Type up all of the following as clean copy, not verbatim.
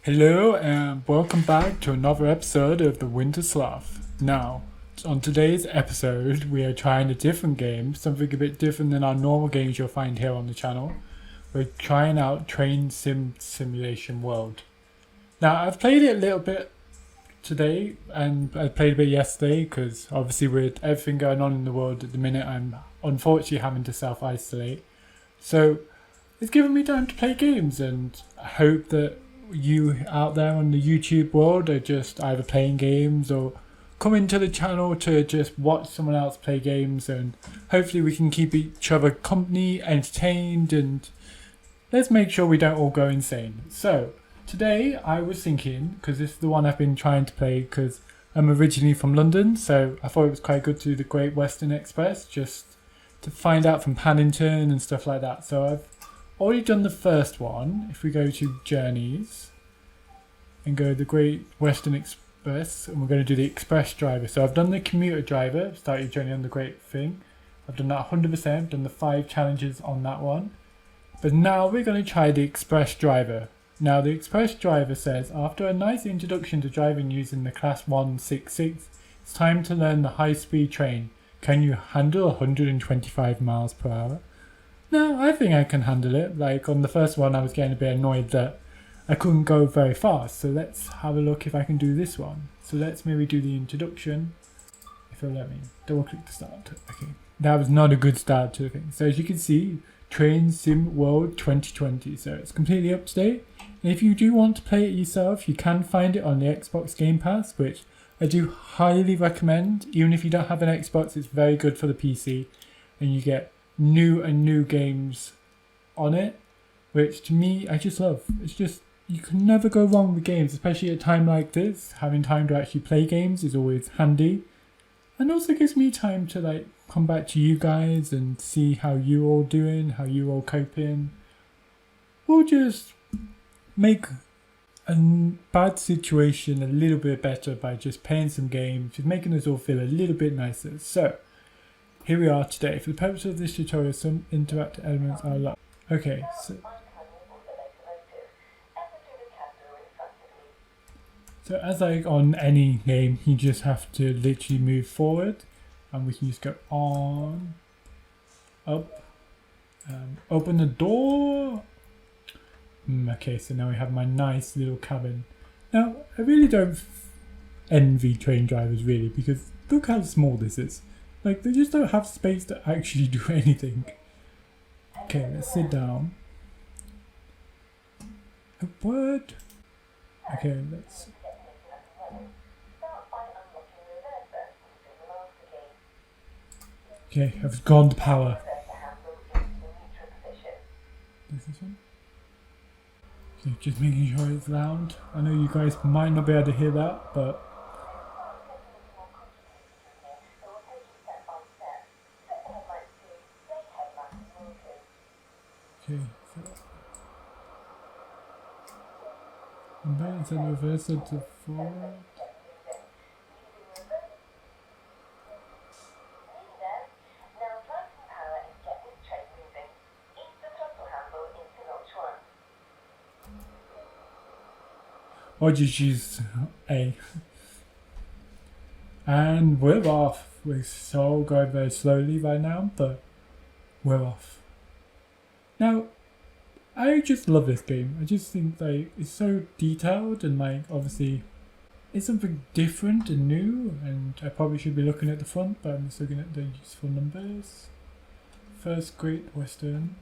Hello and welcome back to another episode of the Winter Sloth. Now, on today's episode, we are trying a different game, something a bit different than our normal games you'll find here on the channel. We're trying out Train Simulation World. Now, I've played it a little bit today, and I played a bit yesterday, because obviously with everything going on in the world at the minute, I'm unfortunately having to self-isolate. So, it's given me time to play games, and I hope that you out there on the YouTube world are just either playing games or coming to the channel to just watch someone else play games, and hopefully we can keep each other company, entertained, and let's make sure we don't all go insane. So today I was thinking, because this is the one I've been trying to play because I'm originally from London, so I thought it was quite good to do the Great Western Express just to find out from Paddington and stuff like that. So I've already done the first one. If we go to Journeys and go to the Great Western Express, and we're going to do the Express Driver. So I've done the Commuter Driver, start your journey on the Great thing. I've done that 100%, done the 5 challenges on that one. But now we're going to try the Express Driver. Now the Express Driver says, after a nice introduction to driving using the Class 166, it's time to learn the high-speed train. Can you handle 125 miles per hour? No, I think I can handle it. Like on the first one, I was getting a bit annoyed that I couldn't go very fast. So let's have a look if I can do this one. So let's maybe do the introduction. If it'll let me. Double click to start. Okay. That was not a good start to the thing. So as you can see, Train Sim World 2020. So it's completely up to date. And if you do want to play it yourself, you can find it on the Xbox Game Pass, which I do highly recommend. Even if you don't have an Xbox, it's very good for the PC. And you get new games on it, which to me I just love. It's just, you can never go wrong with games, especially at a time like this. Having time to actually play games is always handy, and also gives me time to like come back to you guys and see how you all doing, how you all coping. We'll just make a bad situation a little bit better by just playing some games, just making us all feel a little bit nicer. So here we are today. For the purpose of this tutorial, some interactive elements are locked. Okay, so as like on any game, you just have to literally move forward, and we can just go on, up, open the door. Okay, so now we have my nice little cabin. Now, I really don't envy train drivers really, because look how small this is. Like, they just don't have space to actually do anything. Okay, let's sit down. What? Okay, let's... Okay, I've gone to power. Is this one? Okay, just making sure it's loud. I know you guys might not be able to hear that, but... Okay, so and balance and reverse it to forward. Or just use A. And we're off. We're so going very slowly right now, but we're off. Now, I just love this game. I just think like it's so detailed, and like obviously it's something different and new, and I probably should be looking at the front, but I'm just looking at the useful numbers. First Great Western.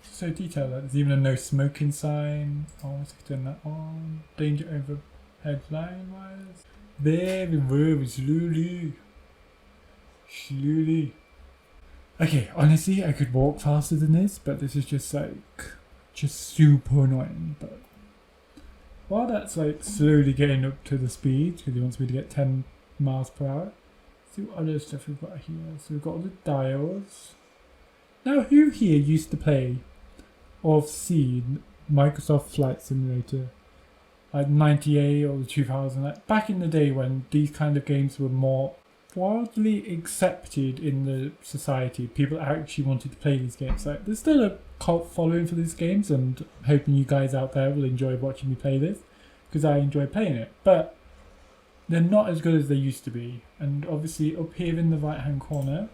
So detailed, like there's even a no smoking sign. Oh, let's turn that on. Danger overhead line wires. Very slowly. Okay, honestly, I could walk faster than this, but this is just super annoying. But while that's like slowly getting up to the speed, because he wants me to get 10 miles per hour, see what other stuff we've got here. So we've got all the dials. Now, who here used to play or have seen Microsoft Flight Simulator? Like 98 or 2000, like back in the day when these kind of games were more widely accepted in the society. People actually wanted to play these games. Like, there's still a cult following for these games, and hoping you guys out there will enjoy watching me play this, because I enjoy playing it. But they're not as good as they used to be. And obviously up here in the right hand corner,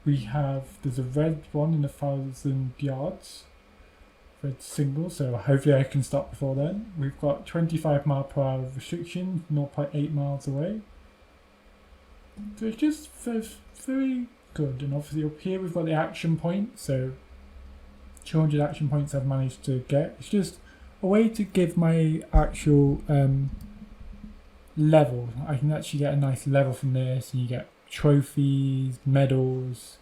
there's a red one in 1,000 yards. Red single, so hopefully I can stop before then. We've got 25 mph restriction, 0.8 miles away. So it's just very good. And obviously up here we've got the action point, so 200 action points I've managed to get. It's just a way to give my actual level. I can actually get a nice level from this, and you get trophies, medals.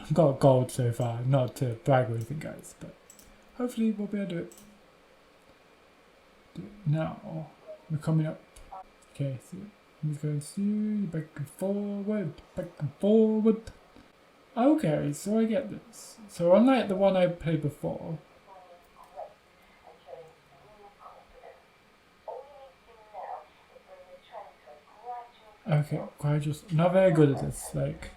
I've got gold so far, not to brag or anything, guys, but hopefully we'll be able to do it now. We're coming up. Okay, so I'm just going to see back and forward, back and forward. Okay, so I get this. So unlike the one I played before, okay, not very good at this. Like,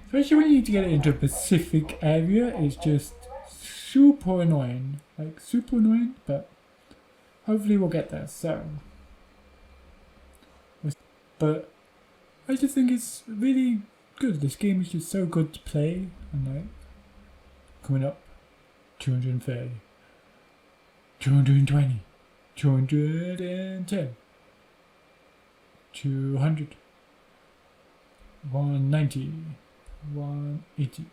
especially when you need to get it into a specific area, it's just super annoying. Like, super annoying, but hopefully we'll get there. So, but I just think it's really good. This game is just so good to play. And like, coming up, 230, 220, 210, 200. 190, 180.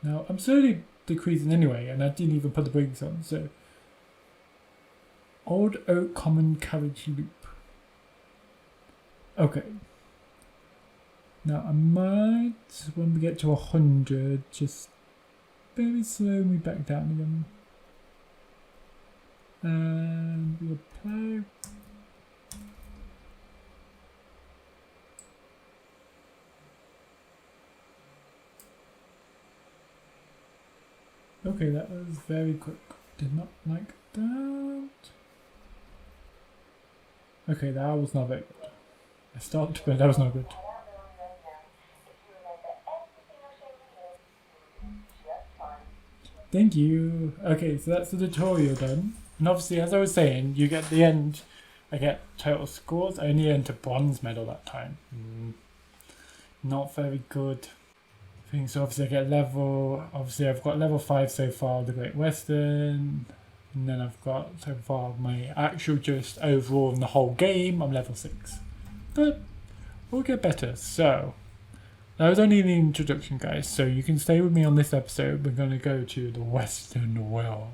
Now I'm slowly decreasing anyway, and I didn't even put the brakes on. So, Old Oak Common Carriage Loop. Okay. Now I might, when we get to 100, just very slow me back down again. And we apply. Okay, that was very quick. Did not like that. Okay, that was not very good. I stopped, but that was not good. Thank you. Okay, so that's the tutorial done. And obviously, as I was saying, you get the end. I get total scores. I only earned a bronze medal that time. Not very good. So obviously I get I've got level 5 so far, the Great Western, and then I've got so far my actual just overall in the whole game, I'm level 6. But we'll get better. So that was only the introduction, guys, so you can stay with me on this episode. We're going to go to the Western world.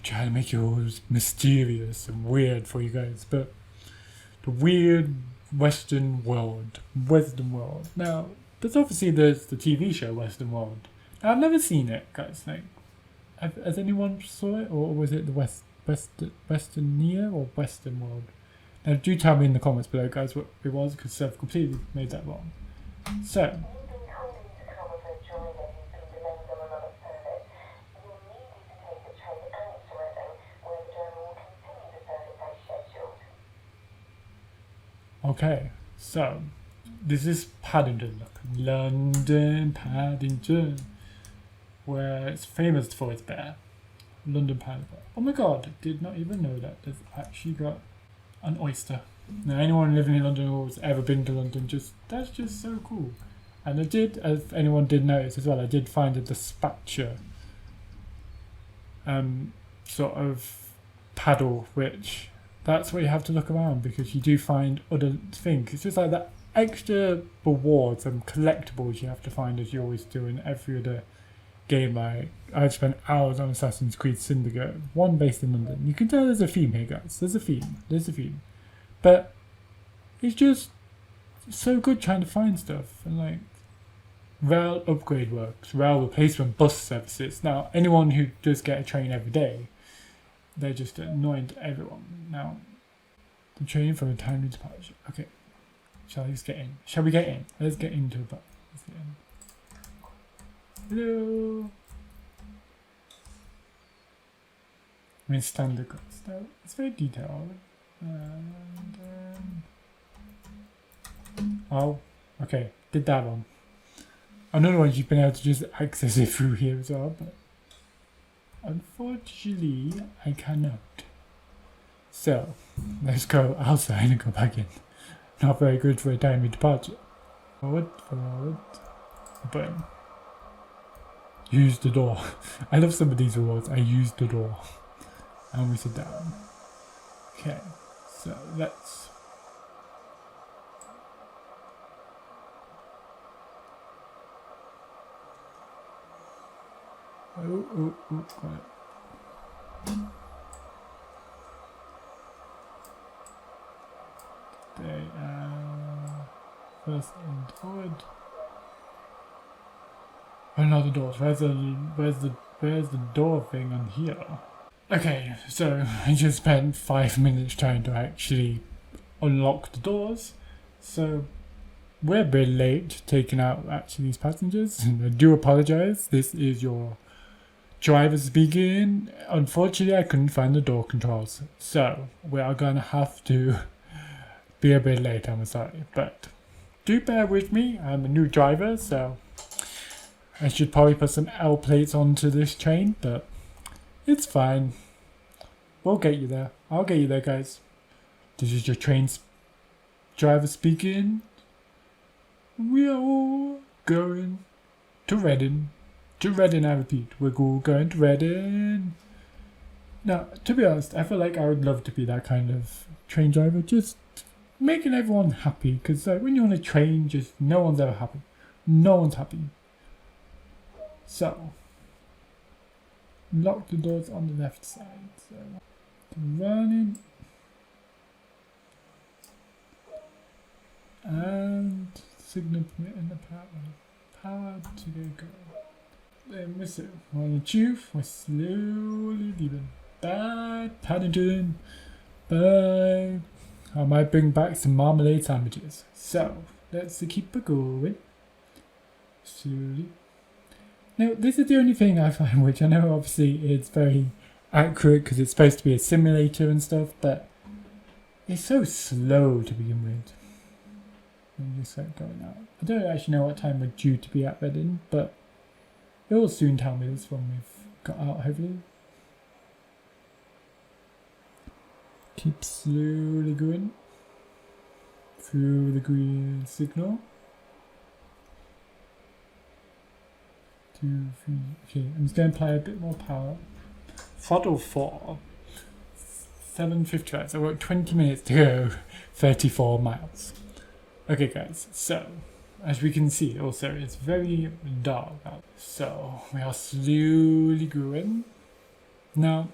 Try to make it all mysterious and weird for you guys, but the weird Western world. Now, there's obviously the TV show Western World. Now, I've never seen it, guys. Like, has anyone saw it, or was it the Westernia or Western World? Now, do tell me in the comments below, guys, what it was, because I've completely made that wrong. So, okay, so this is Paddington, London Paddington, where it's famous for its bear. London Paddington. Oh my god, I did not even know that they've actually got an oyster. Now, anyone living in London or has ever been to London, that's just so cool. And I did, as anyone did notice as well, I did find a dispatcher sort of paddle, which that's where you have to look around, because you do find other things. It's just like that extra rewards and collectibles you have to find, as you always do in every other game. Like, I've spent hours on Assassin's Creed Syndicate, one based in London. You can tell there's a theme here, guys. There's a theme. But it's just so good trying to find stuff. And like, rail upgrade works, rail replacement bus services. Now, anyone who does get a train every day, they're just annoying to everyone. Now, the train for a timely departure. Okay. Shall we get in? Shall we get in? Let's get into it. Let's get in. Hello. I mean, standard stuff. It's very detailed. And Oh, okay. Did that wrong. Another one you've been able to just access it through here as well, but unfortunately I cannot. So let's go outside and go back in. Not very good for a timely departure. Forward. Boom. Use the door. I love some of these rewards. I use the door. And we sit down. Okay, so let's... Oh, got it. They first and forward. Another door. Where's the door thing on here? Okay, so I just spent 5 minutes trying to actually unlock the doors. So we're a bit late taking out actually these passengers. I do apologize. This is your driver speaking. Unfortunately, I couldn't find the door controls, so we are gonna have to be a bit late. I'm sorry, but do bear with me. I'm a new driver, so I should probably put some L plates onto this train, but it's fine. We'll get you there. I'll get you there, guys. This is your train's driver speaking. We are all going to Reading. To Reading, I repeat. We're all going to Reading. Now, to be honest, I feel like I would love to be that kind of train driver. Just making everyone happy. Because when you're on a train, just no one's ever happy. No one's happy. So, lock the doors on the left side. So, running. And signal permitting the power to go. Then we're on the tube, we're slowly leaving. Bye, Paddington. Bye. I might bring back some marmalade sandwiches. So, let's keep it going. Slowly. Now, this is the only thing I find, which I know obviously it's very accurate because it's supposed to be a simulator and stuff, but it's so slow to begin with. When you start going out. I don't actually know what time we're due to be at Reading, but it will soon tell me this when we've got out, hopefully. Keep slowly going through the green signal. 2, 3. Okay, I'm just going to apply a bit more power. Throttle 4. 7:55. So we've got 20 minutes to go. 34 miles. Okay, guys. So, as we can see, also it's very dark out. So we are slowly going. Now,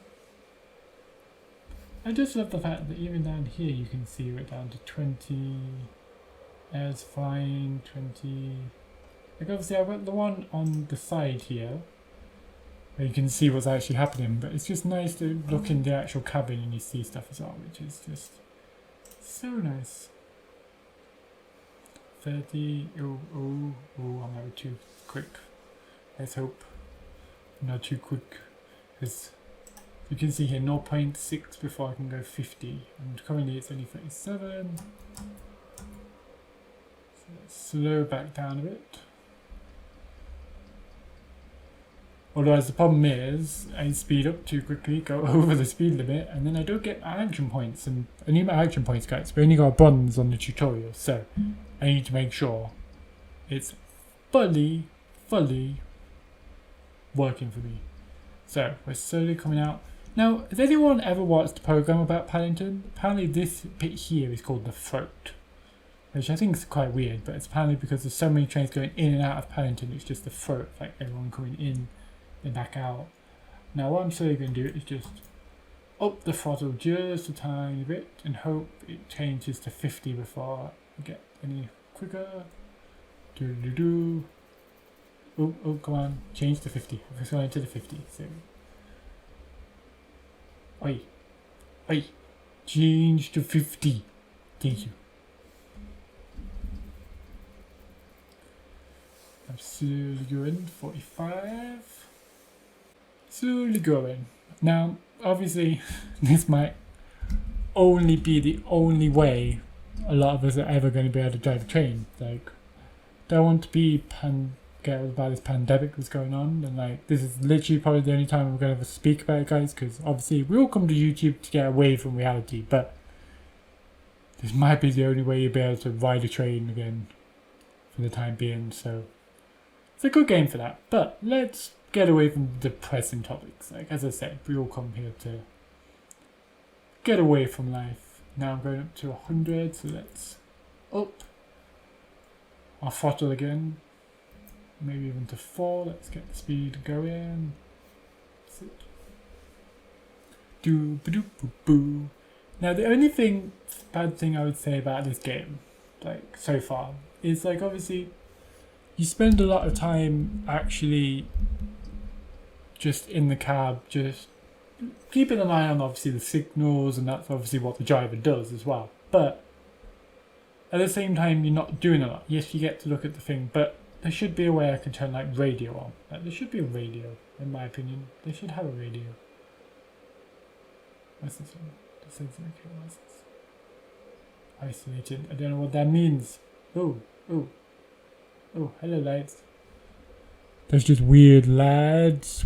I just love the fact that even down here you can see we're down to 20. Air's fine. 20. Like obviously I've got the one on the side here where you can see what's actually happening, but it's just nice to look in the actual cabin and you see stuff as well, which is just so nice. 30. I'm not too quick. Let's hope I'm not too quick, because you can see here 0.6 before I can go 50, and currently it's only 37. So let's slow back down a bit. Otherwise the problem is I speed up too quickly, go over the speed limit, and then I don't get my action points. And I need my action points, guys. We only got bronze on the tutorial, so I need to make sure it's fully working for me. So we're slowly coming out. Now, has anyone ever watched a program about Paddington? Apparently this bit here is called the throat, which I think is quite weird, but it's apparently because there's so many trains going in and out of Paddington, it's just the throat, like everyone coming in and back out. Now what I'm slowly going to do is just up the throttle just a tiny bit and hope it changes to 50 before I get any quicker. Oh, come on, change to 50. It's going to the 50. So, oi, change to 50. Thank you. I'm slowly going, 45. Slowly going. Now, obviously, this might only be the only way a lot of us are ever going to be able to drive a train. Like, don't want to be get about this pandemic that's going on, and like this is literally probably the only time we're going to ever speak about it, guys, because obviously we all come to YouTube to get away from reality, but this might be the only way you'll be able to ride a train again for the time being, so it's a good game for that. But let's get away from the depressing topics. Like, as I said, we all come here to get away from life. Now I'm going up to 100, so let's up our throttle again. Maybe even to 4. Let's get the speed going. Do-ba-doo-boo-boo. Now the only bad thing I would say about this game, like so far, is like obviously you spend a lot of time actually just in the cab, just keeping an eye on obviously the signals, and that's obviously what the driver does as well. But at the same time, you're not doing a lot. Yes, you get to look at the thing, but there should be a way I can turn like radio on. Like, there should be a radio, in my opinion. They should have a radio. What's this one? This is okay. What's this? Isolated. I don't know what that means. Oh, hello lads. There's just weird lads.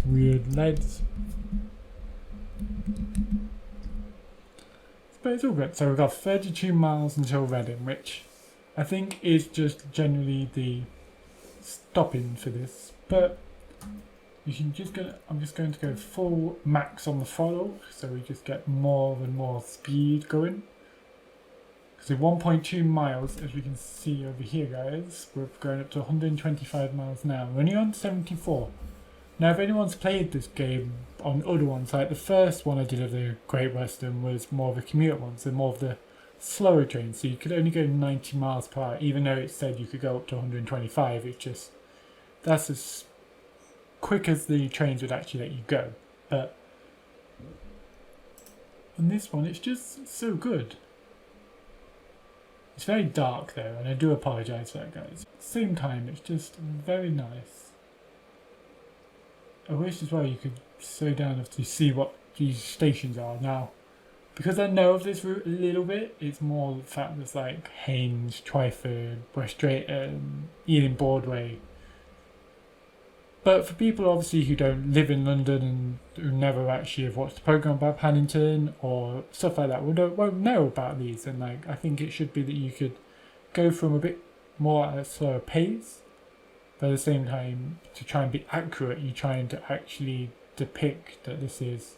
But it's all good. So we've got 32 miles until Reading, which I think is just generally the stopping for this. But you can I'm just going to go full max on the throttle, so we just get more and more speed going. So 1.2 miles, as we can see over here, guys, we're going up to 125 miles now. We're only on 74. Now, if anyone's played this game on other ones, like the first one I did of the Great Western was more of a commute one, so more of the slower train, so you could only go 90 miles per hour, even though it said you could go up to 125. It's just, that's as quick as the trains would actually let you go. But on this one, it's just so good. It's very dark though, and I do apologise for that, guys. At the same time, it's just very nice. I wish as well you could slow down to see what these stations are now. Because I know of this route a little bit, it's more the fact that it's like Haynes, Twyford, West Drayton, Ealing Broadway. But for people obviously who don't live in London and who never actually have watched the programme about Paddington or stuff like that, won't know about these. And like, I think it should be that you could go from a bit more at a slower pace, but at the same time, to try and be accurate, you're trying to actually depict that this is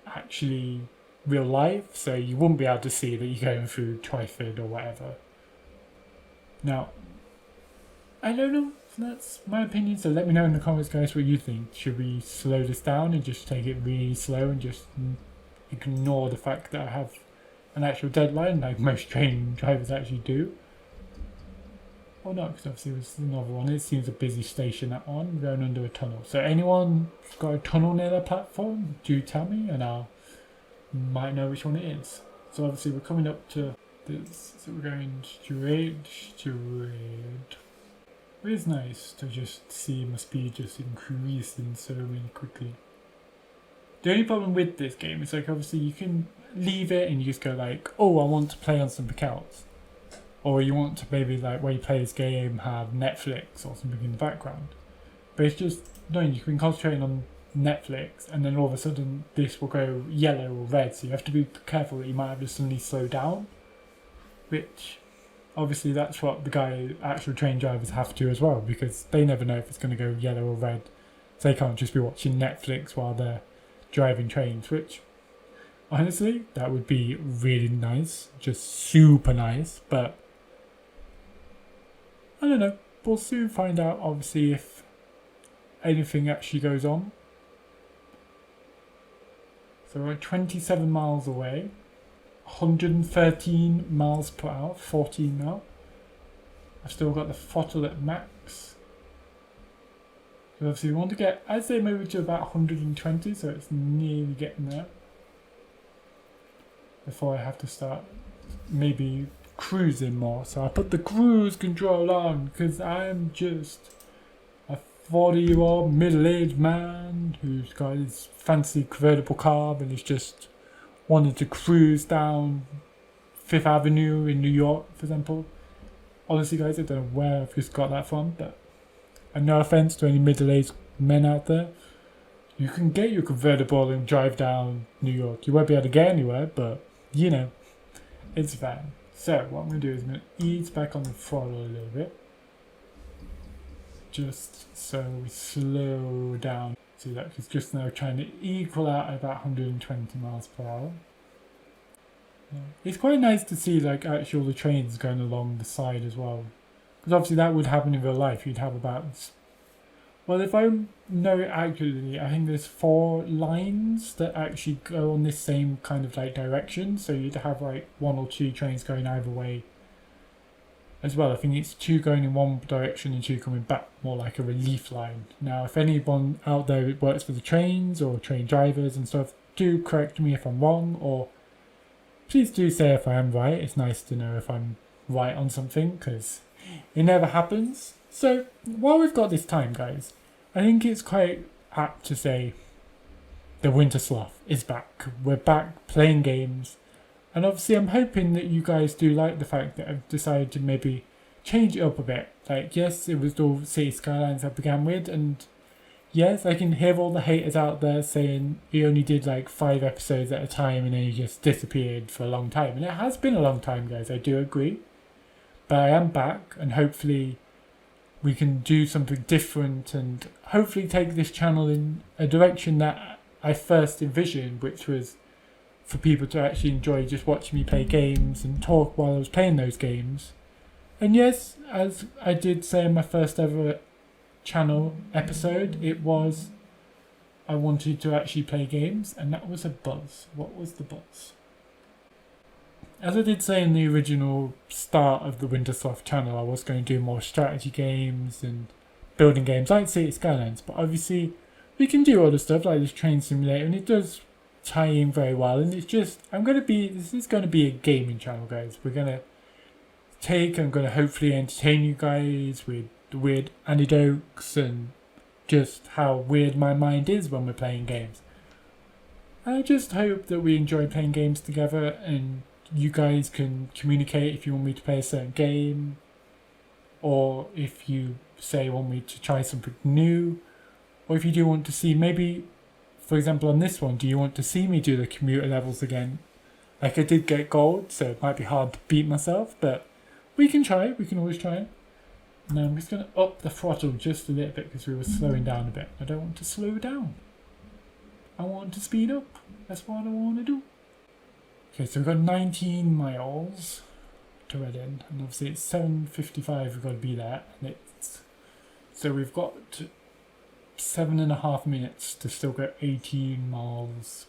actually real life, so you wouldn't be able to see that you're going through Twyford or whatever. Now, I don't know, that's my opinion, so let me know in the comments, guys, what you think. Should we slow this down and just take it really slow and just ignore the fact that I have an actual deadline like most train drivers actually do? Or not, because obviously there's another one. It seems a busy station, that one. We're going under a tunnel. So anyone got a tunnel near their platform, do tell me and I might know which one it is. So obviously we're coming up to this, so we're going straight. It is nice to just see my speed just increasing so really quickly. The only problem with this game is like obviously you can leave it and you just go like, oh, I want to play on something else. Or you want to maybe like when you play this game have Netflix or something in the background. But it's just annoying, you can concentrate on Netflix and then all of a sudden this will go yellow or red, so you have to be careful that you might have to suddenly slow down. Which obviously that's what the actual train drivers have to as well, because they never know if it's going to go yellow or red. So they can't just be watching Netflix while they're driving trains, which honestly that would be really nice, just super nice, but I don't know, we'll soon find out obviously if anything actually goes on. So we're 27 miles away, 113 miles per hour, 14 now. I've still got the throttle at max. So obviously we want to get, I'd say maybe to about 120, so it's nearly getting there. Before I have to start maybe cruising more. So I put the cruise control on because I'm just a 40-year-old middle-aged man who's got his fancy convertible car and is just wanting to cruise down Fifth Avenue in New York, for example. Honestly, guys, I don't know where I've just got that from, but and no offense to any middle-aged men out there, you can get your convertible and drive down New York. You won't be able to get anywhere, but you know, it's fine. So what I'm going to do is I'm going to ease back on the throttle a little bit, just so we slow down. See that, because just now trying to equal out at about 120 miles per hour. Yeah. It's quite nice to see like actually all the trains going along the side as well, because obviously that would happen in real life. You'd have about, well, if I know it accurately, I think there's 4 lines that actually go on this same kind of like direction, so you'd have like 1 or 2 trains going either way as well. I think it's 2 going in one direction and 2 coming back, more like a relief line. Now if anyone out there works for the trains or train drivers and stuff, do correct me if I'm wrong, or please do say if I am right. It's nice to know if I'm right on something, because it never happens. So while we've got this time, guys, I think it's quite apt to say the Winter Sloth is back. We're back playing games, and obviously I'm hoping that you guys do like the fact that I've decided to maybe change it up a bit. Like, yes, it was all City Skylines I began with, and yes, I can hear all the haters out there saying he only did like 5 episodes at a time and then he just disappeared for a long time. And it has been a long time, guys, I do agree. But I am back, and hopefully we can do something different and hopefully take this channel in a direction that I first envisioned, which was for people to actually enjoy just watching me play games and talk while I was playing those games. And yes, as I did say in my first ever channel episode, it was I wanted to actually play games, and that was a buzz. What was the buzz? As I did say in the original start of the Winter Sloth channel, I was going to do more strategy games and building games like City Skylines, but obviously we can do other stuff like this train simulator, and it does tie in very well. And it's just, this is going to be a gaming channel, guys. I'm going to hopefully entertain you guys with the weird anecdotes and just how weird my mind is when we're playing games. I just hope that we enjoy playing games together, and you guys can communicate if you want me to play a certain game, or if you say want me to try something new, or if you do want to see, maybe for example on this one, do you want to see me do the commuter levels again? Like, I did get gold, so it might be hard to beat myself, but we can try it. We can always try it. Now I'm just going to up the throttle just a little bit because we were slowing down a bit. I don't want to slow down. I want to speed up. That's what I want to do. Okay, so we've got 19 miles to Reading, and obviously it's 7:55. We've got to be there, and so we've got 7.5 minutes to still go 18 miles.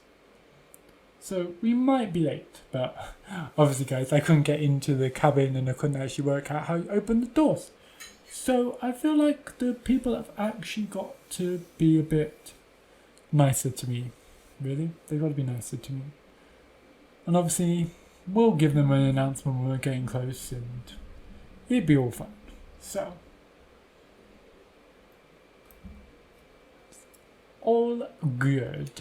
So we might be late, but obviously, guys, I couldn't get into the cabin and I couldn't actually work out how you open the doors. So I feel like the people have actually got to be a bit nicer to me. Really, they've got to be nicer to me. And obviously, we'll give them an announcement when we're getting close, and it'd be all fun. So, all good.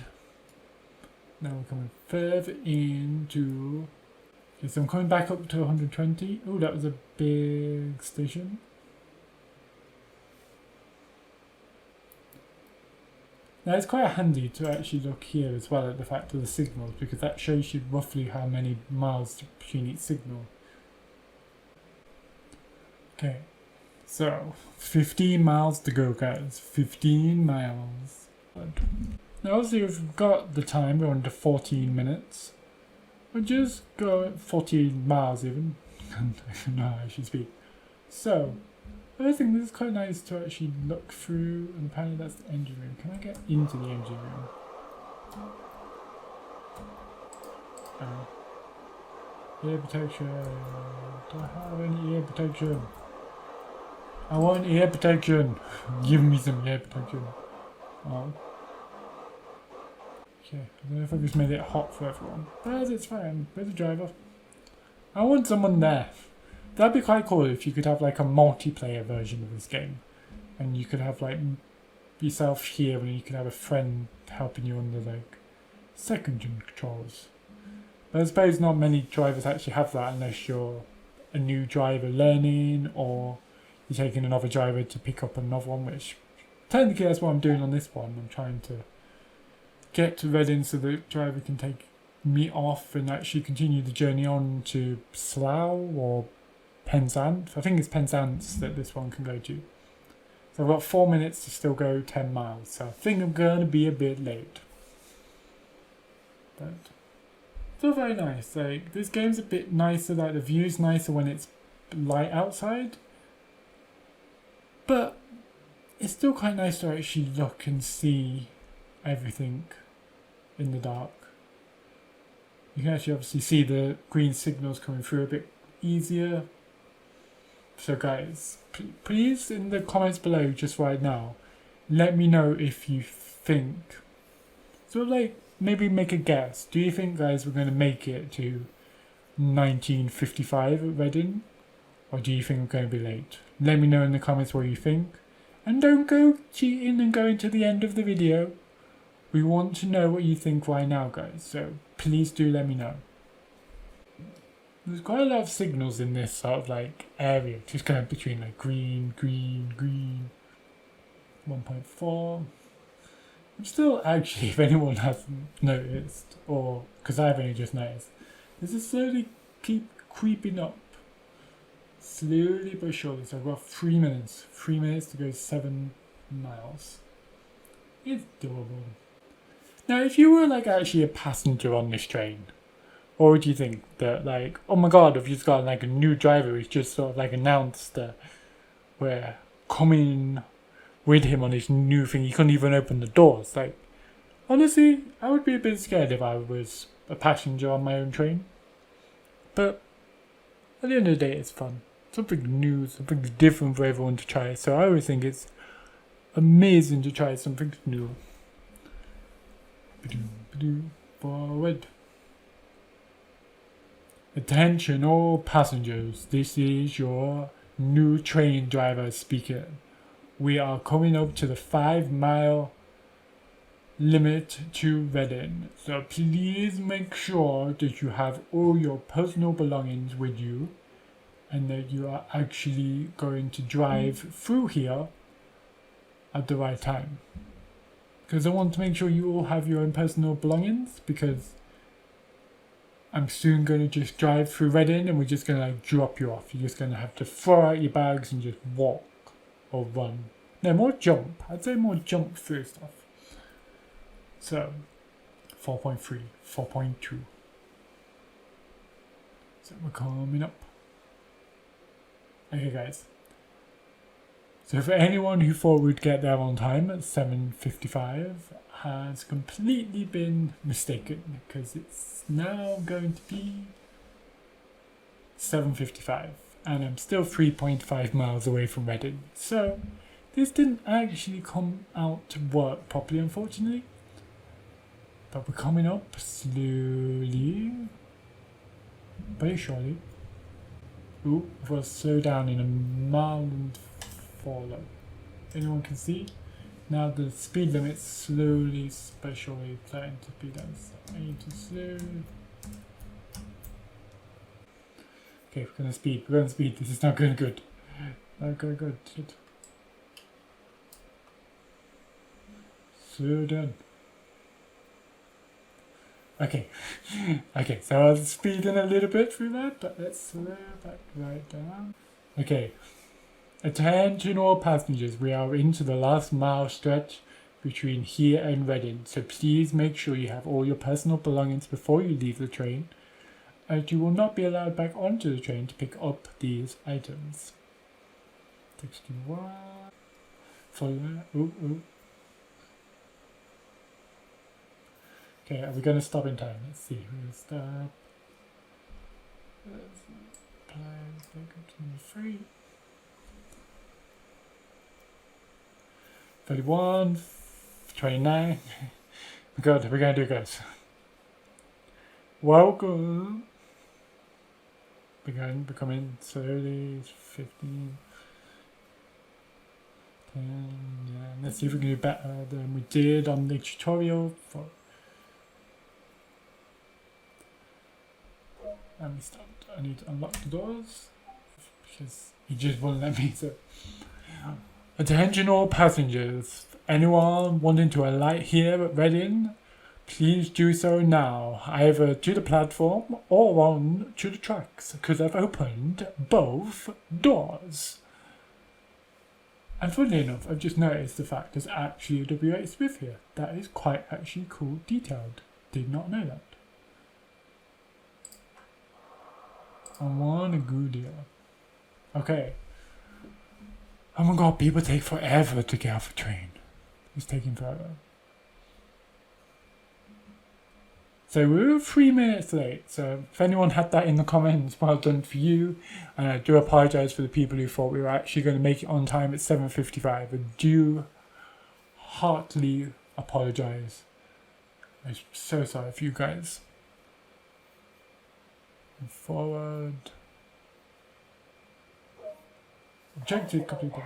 Now we're coming further into... Okay, so I'm coming back up to 120. Oh, that was a big station. Now it's quite handy to actually look here as well at the fact of the signals, because that shows you roughly how many miles between each signal. Okay, so 15 miles to go, guys. 15 miles. Now obviously we've got the time, we're under 14 minutes. We'll just go 14 miles even. No, I should speak. So, I think this is quite nice to actually look through, and apparently that's the engine room. Can I get into the engine room? Ear protection. Do I have any ear protection? I want ear protection. Give me some ear protection. Oh. Okay, I don't know if I just made it hot for everyone. But it's fine. Where's the driver? I want someone there. That'd be quite cool if you could have like a multiplayer version of this game, and you could have like yourself here, and you could have a friend helping you on the like second gen controls. But I suppose not many drivers actually have that unless you're a new driver learning or you're taking another driver to pick up another one, which technically that's what I'm doing on this one. I'm trying to get to Reading so the driver can take me off and actually continue the journey on to Slough or Penzance. I think it's Penzance that this one can go to. So I've got 4 minutes to still go 10 miles, so I think I'm going to be a bit late. But still very nice. Like, this game's a bit nicer, like the view's nicer when it's light outside. But it's still quite nice to actually look and see everything in the dark. You can actually obviously see the green signals coming through a bit easier. So guys, please in the comments below just right now, let me know if you think, so like maybe make a guess. Do you think guys we're going to make it to 1955 at Reading? Or do you think we're going to be late? Let me know in the comments what you think. And don't go cheating and going to the end of the video. We want to know what you think right now guys, so please do let me know. There's quite a lot of signals in this sort of like area, just going between like green, green, green, 1.4. I'm still actually, if anyone hasn't noticed, or because I've only just noticed, this is slowly keep creeping up. Slowly but surely. So I've got 3 minutes. 3 minutes to go 7 miles. It's doable. Now if you were like actually a passenger on this train, or would you think that like, oh my god, I've just got like a new driver who's just sort of like announced that we're coming with him on his new thing, he couldn't even open the doors. Like, honestly, I would be a bit scared if I was a passenger on my own train. But at the end of the day, it's fun. Something new, something different for everyone to try. So I always think it's amazing to try something new. Forward. Attention all passengers, this is your new train driver speaking. We are coming up to the 5 mile limit to Reading, so please make sure that you have all your personal belongings with you and that you are actually going to drive through here at the right time. Because I want to make sure you all have your own personal belongings, because I'm soon going to just drive through Reading and we're just going to like drop you off. You're just going to have to throw out your bags and just walk or run. No, more jump. I'd say more jump through stuff. So, 4.3, 4.2. So we're coming up. Okay guys. So for anyone who thought we'd get there on time at 7:55, has completely been mistaken, because it's now going to be 7:55 and I'm still 3.5 miles away from Reading. So this didn't actually come out to work properly, unfortunately. But we're coming up slowly, but surely. Ooh, if I slow down in a mild follow. Anyone can see? Now the speed limit slowly, especially starting to speed up. So I need to slow. Okay, we're gonna speed. We're gonna speed. This is not going good. Not going good. Shit. Slow down. Okay. Okay, so I was speeding a little bit through that, but let's slow back right down. Okay. Attention all passengers, we are into the last mile stretch between here and Reading, so please make sure you have all your personal belongings before you leave the train, as you will not be allowed back onto the train to pick up these items. 61. Follow. Ooh. Okay, are we going to stop in time? Let's see. We're going to stop. Let's 3. 31, 29. Good, we're going to do good. Welcome. We're coming slowly. 15. 10. Yeah. Let's see if we can do better than we did on the tutorial. Let me start. I need to unlock the doors because he just won't let me. So, attention all passengers. Anyone wanting to alight here at Reading, please do so now, either to the platform or on to the tracks, because I've opened both doors. And funnily enough, I've just noticed the fact there's actually a W8 Smith here. That is quite actually cool, detailed. Did not know that. I want a good deal. Okay. Oh my god, people take forever to get off a train. It's taking forever. So we were 3 minutes late, so if anyone had that in the comments, well done for you. And I do apologise for the people who thought we were actually going to make it on time at 7:55. I do heartily apologise. I'm so sorry for you guys. And forward. Objective completed.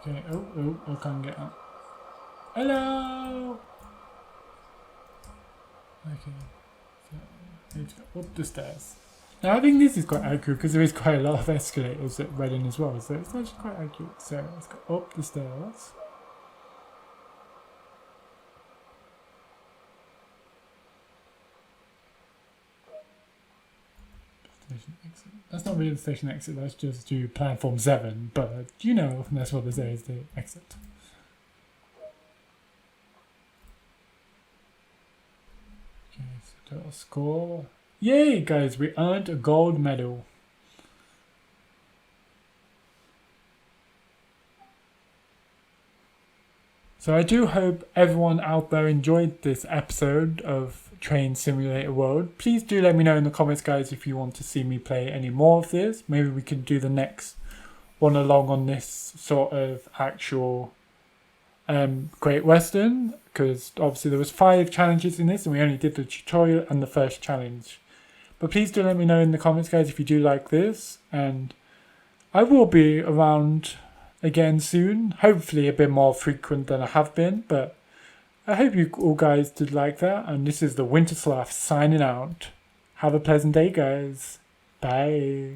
Okay, I can't get up. Hello! Okay, so need to go up the stairs. Now I think this is quite accurate because there is quite a lot of escalators at Reading as well, so it's actually quite accurate. So let's go up the stairs. Station exit. That's not really the station exit, that's just to platform 7, but you know, that's what they say is the exit. Okay, so total score. Yay, guys, we earned a gold medal. So I do hope everyone out there enjoyed this episode of Train Simulator World. Please do let me know in the comments, guys, if you want to see me play any more of this. Maybe we can do the next one along on this sort of actual Great Western, because obviously there was 5 challenges in this and we only did the tutorial and the first challenge. But please do let me know in the comments, guys, if you do like this, and I will be around again soon, hopefully a bit more frequent than I have been, but I hope you all guys did like that. And this is the Winter Sloth signing out. Have a pleasant day, guys. Bye.